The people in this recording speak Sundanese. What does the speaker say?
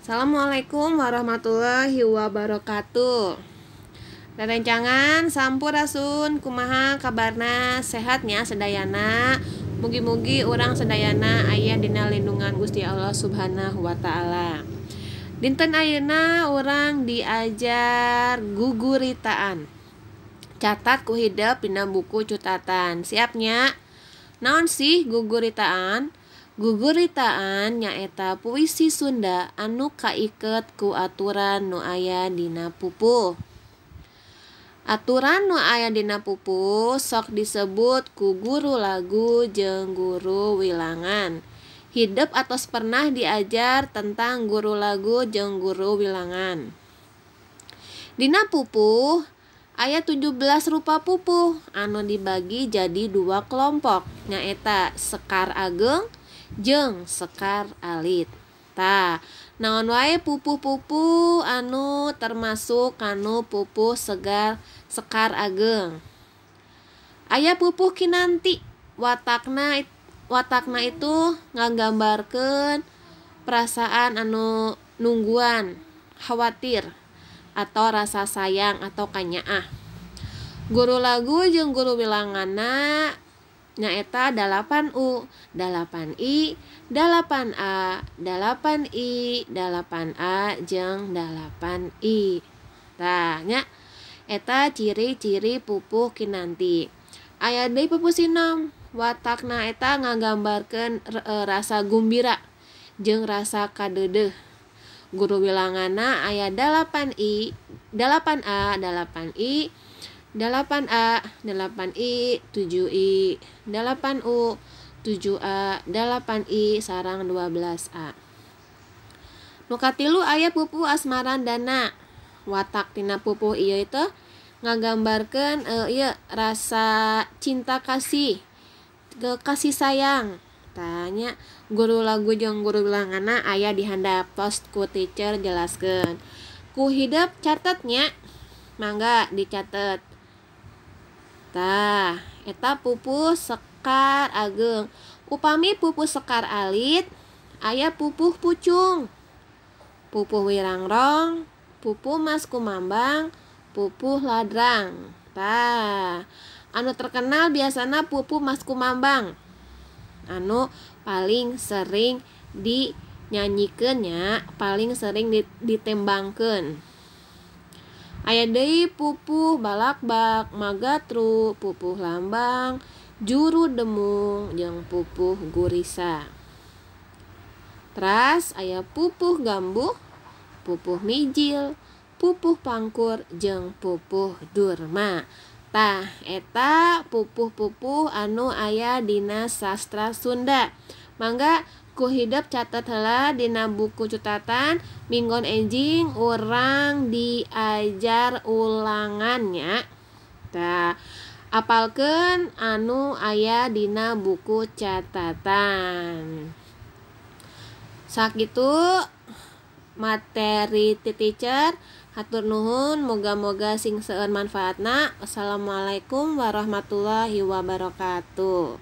Assalamualaikum warahmatullahi wabarakatuh. Rerencangan sampurasun kumaha kabarna sehatnya sedayana. Mugi-mugi urang sedayana aya dina lindungan Gusti Allah Subhanahu wa taala. Dinten ayeuna urang diajar guguritaan. Catat ku hidep dina buku catatan. Siapnya? Naon sih guguritaan? Guguritaan nyaeta puisi Sunda anu kaiket ku aturan nu aya dina pupuh. Aturan nu aya dina pupuh sok disebut ku guru lagu jeung guru wilangan. Hidep atos pernah diajar tentang guru lagu jeung guru wilangan. Dina pupuh aya 17 rupa pupuh anu dibagi jadi 2 kelompok nyaeta sekar ageng jeung sekar alit. Naon wae pupuh-pupuh anu termasuk anu pupuh sekar ageng. Aya pupuh kinanti, watakna itu nggambarkeun perasaan anu nungguan, khawatir atau rasa sayang atau kanyaah. Guru lagu jeung guru wilanganna nyaeta 8U, 8I, 8A, 8I, 8A jeung 8I. Nya eta ciri-ciri pupuh kinanti. Aya deui pupuh sinom, watakna eta ngagambarkeun rasa gumbira jeung rasa kadeudeuh. Guru wilanganna aya 8I, 8A, 8I, 8A, 8I, 7I, 8U, 7A, 8I, sarang 12A. Nu katilu aya pupuh asmarandana. Watak tina pupuh ieu teh ngagambarkeun rasa cinta kasih, kasih sayang. Tanya guru lagu jeung guru wilanganna aya di handap tos ku teacher jelaskeun. Ku hidep catetnya, mangga dicatet. Eta pupuh sekar ageng. Upami pupuh sekar alit, aya pupuh pucung, pupuh wirangrong, pupuh mas kumambang, pupuh ladrang. Anu terkenal biasana pupuh mas kumambang. Anu paling sering dinyanyikeunnya, paling sering ditembangkeun. Aya deui pupuh balakbak, magatru, pupuh lambang, juru demung, jeung pupuh gurisa. Teras aya pupuh gambuh, pupuh mijil, pupuh pangkur, jeung pupuh durma. Eta pupuh-pupuh anu aya dina sastra Sunda. Mangga ku hidep catet heula dina buku catatan, minggon enjing urang diajar ulangannya. Apalkeun anu aya dina buku catatan. Sakitu materi ti teacher. Hatur nuhun, moga-moga sing seueur manfaatna. Wassalamualaikum warahmatullahi wabarakatuh.